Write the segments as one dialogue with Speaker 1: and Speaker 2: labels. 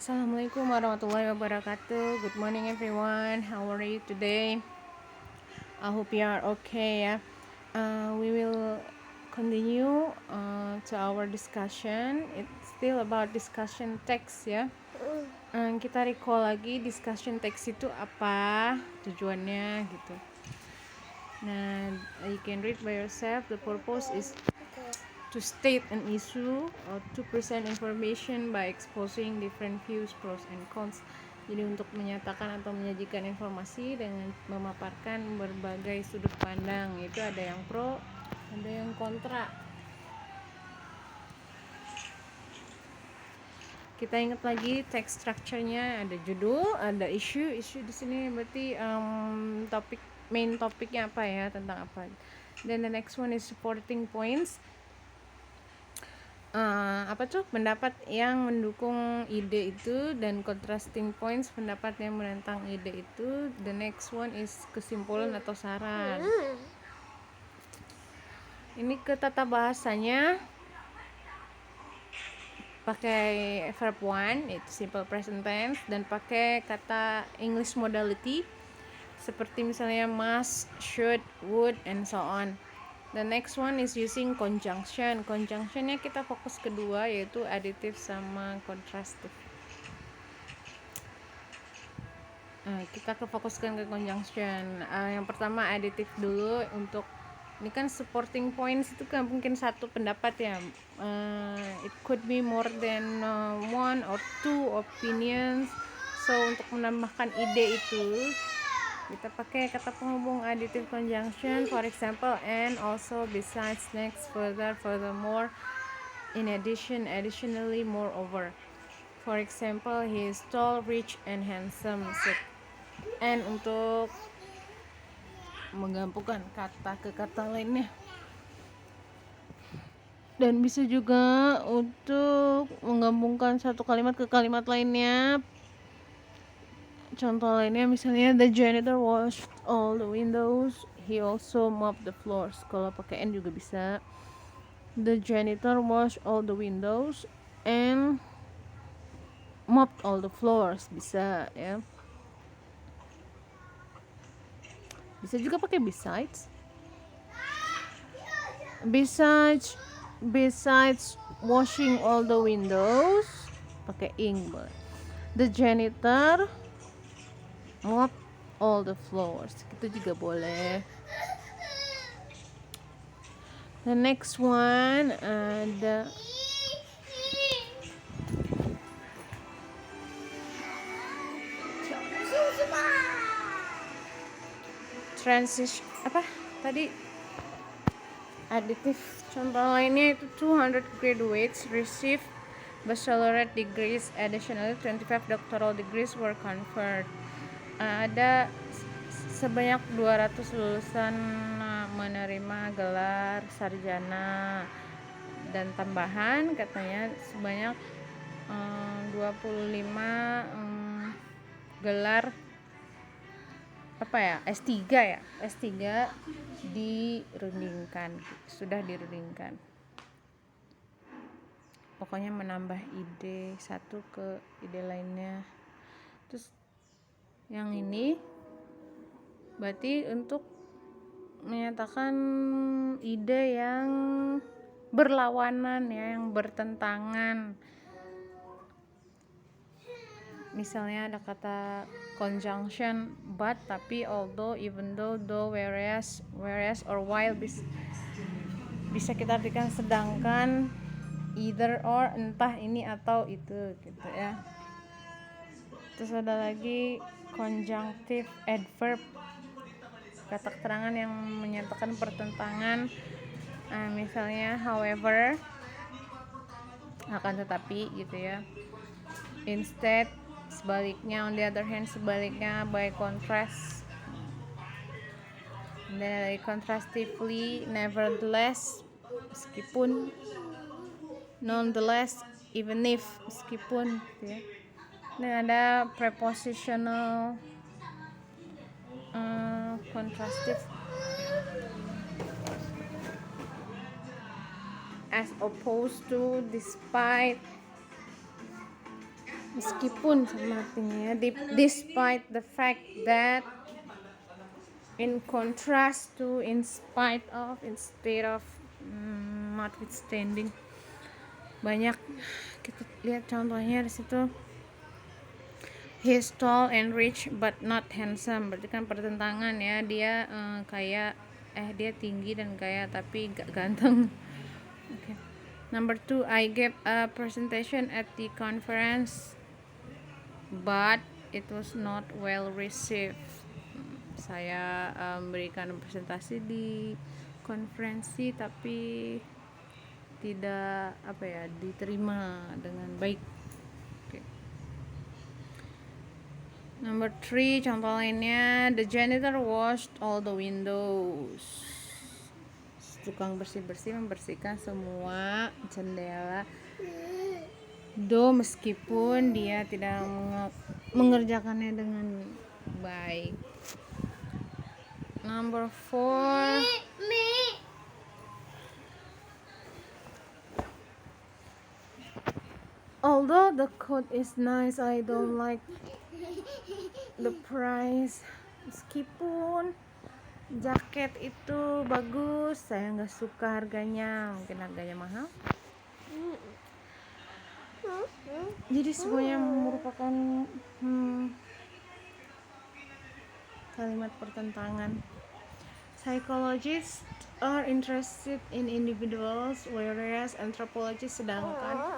Speaker 1: Assalamualaikum warahmatullahi wabarakatuh. Good morning everyone. How are you today? I hope you are okay ya. We will continue to our discussion. It's still about discussion text ya. Kita recall lagi discussion text itu apa tujuannya gitu. Nah, you can read by yourself. The purpose is to state an issue or to present information by exposing different views, pros and cons. Jadi untuk menyatakan atau menyajikan informasi dengan memaparkan berbagai sudut pandang. Itu ada yang pro, ada yang kontra. Kita ingat lagi text structure-nya, ada judul, ada issue di sini berarti main topiknya apa ya, tentang apa. Then the next one is supporting points. Pendapat yang mendukung ide itu, dan contrasting points, pendapat yang menentang ide itu. The next one is kesimpulan atau saran. Ini ke tata bahasanya pakai verb one, itu simple present tense, dan pakai kata English modality seperti misalnya must, should, would, and so on. The next one is using conjunction. Conjunctionnya kita fokus kedua, yaitu additive sama contrastive. Kita fokuskan ke conjunction. Yang pertama additive dulu. Untuk ini kan supporting points itu kan mungkin satu pendapat ya. It could be more than one or two opinions. So untuk menambahkan ide itu kita pakai kata penghubung additive conjunction. For example, and, also, besides, next, further, furthermore, in addition, additionally, moreover. For example, he is tall, rich, and handsome. So, and untuk menggabungkan kata ke kata lainnya. Dan bisa juga untuk menggabungkan satu kalimat ke kalimat lainnya. Contoh lainnya misalnya, the janitor washed all the windows, he also mopped the floors. Kalau pakai and juga bisa. The janitor washed all the windows and mopped all the floors, bisa ya. Bisa juga pakai besides. Besides washing all the windows, pakai ing. The janitor mop all the floors, itu juga boleh. The next one ada transition additive. Contoh lainnya itu 200 graduates receive baccalaureate degrees, additionally 25 doctoral degrees were conferred. Ada sebanyak 200 lulusan menerima gelar sarjana, dan tambahan katanya sebanyak 25 gelar S3 sudah dirundingkan. Pokoknya menambah ide satu ke ide lainnya. Terus yang ini berarti untuk menyatakan ide yang berlawanan ya, yang bertentangan. Misalnya ada kata conjunction but, tapi, although, even though, whereas, or while, bisa kita artikan sedangkan, either or, entah ini atau itu gitu ya. Terus ada lagi conjunctive adverb, kata keterangan yang menyatakan pertentangan. Misalnya however, akan tetapi gitu ya. Instead, sebaliknya, on the other hand, sebaliknya, by contrast. Dan contrastively, nevertheless, meskipun, nonetheless, even if, meskipun gitu ya. Dan ada prepositional contrastive, as opposed to, despite, Meskipun sama artinya despite the fact that, in contrast to, in spite of, instead of, notwithstanding. Banyak kita lihat contohnya di situ. He's tall and rich but not handsome. Berarti kan pertentangan ya, dia kaya, dia tinggi dan kaya tapi gak ganteng. Okay. Number 2, I gave a presentation at the conference but it was not well received. Saya memberikan presentasi di konferensi tapi tidak diterima dengan baik. Okay. Number 3, contoh lainnya, the janitor washed all the windows. Tukang bersih-bersih membersihkan semua jendela. Meskipun dia tidak mengerjakannya dengan baik. Number 4, although the coat is nice, I don't like the price. Meskipun jaket itu bagus, saya nggak suka harganya. Mungkin harganya mahal. Jadi semuanya merupakan kalimat pertentangan. Psychologists are interested in individuals, whereas anthropologists, sedangkan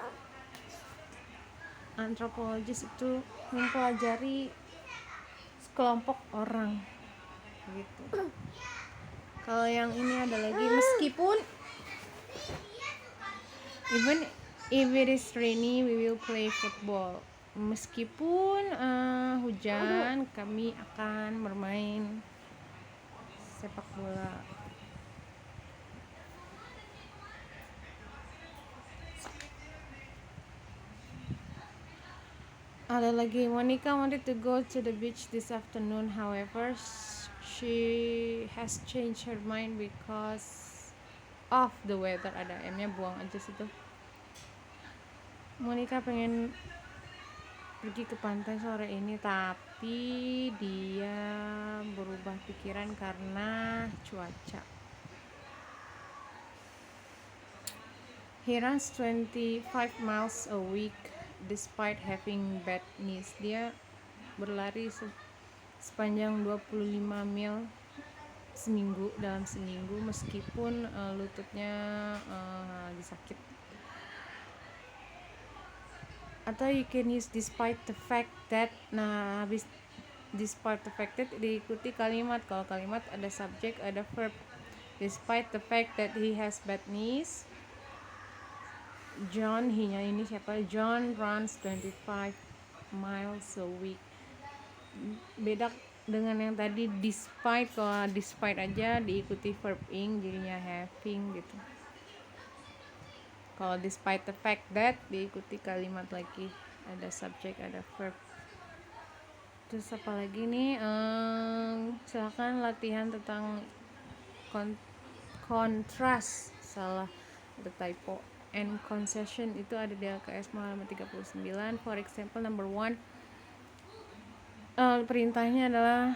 Speaker 1: antropologis itu mempelajari sekelompok orang gitu. Kalau yang ini ada lagi, meskipun even if it is rainy we will play football. Meskipun hujan kami akan bermain sepak bola. Ada lagi, Monica wanted to go to the beach this afternoon, however she has changed her mind because of the weather. Ada M-nya, buang aja situ. Monica pengen pergi ke pantai sore ini tapi dia berubah pikiran karena cuaca. He runs 25 miles a week despite having bad knees. Dia berlari sepanjang 25 mil dalam seminggu meskipun lututnya lagi sakit. Atau you can use despite the fact that. Despite the fact that diikuti kalimat. Kalau kalimat ada subject, ada verb. Despite the fact that he has bad knees, John runs 25 miles a week. Beda dengan yang tadi despite. Kalau despite aja diikuti verb ing jadinya having gitu. Kalau despite the fact that diikuti kalimat lagi, ada subject, ada verb. Terus apa lagi nih? Silakan latihan tentang kontras. Salah, ada typo. And concession itu ada di LKS halaman 39. For example, number 1, perintahnya adalah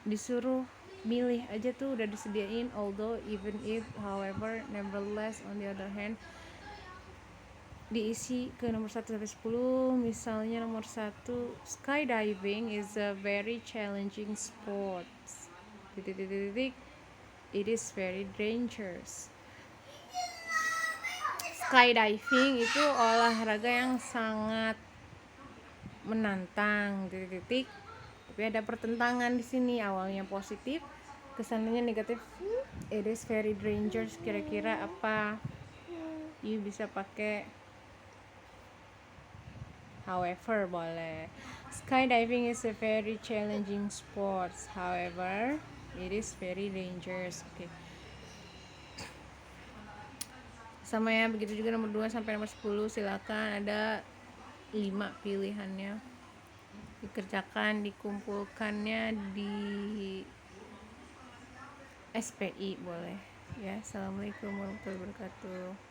Speaker 1: disuruh milih aja tuh udah disediain, although, even if, however, nevertheless, on the other hand, diisi ke nomor 1 sampai 10. Misalnya nomor 1, skydiving is a very challenging sport. It is very dangerous. Skydiving itu olahraga yang sangat menantang. Tapi ada pertentangan di sini. Awalnya positif, kesannya negatif. It is very dangerous. Kira-kira apa? You bisa pakai however, boleh. Skydiving is a very challenging sport. However, it is very dangerous. Okay. Sama ya, begitu juga nomor 2 sampai nomor 10. Silakan, ada 5 pilihannya. Dikerjakan, dikumpulkannya di SPI boleh. Ya, assalamualaikum warahmatullahi wabarakatuh.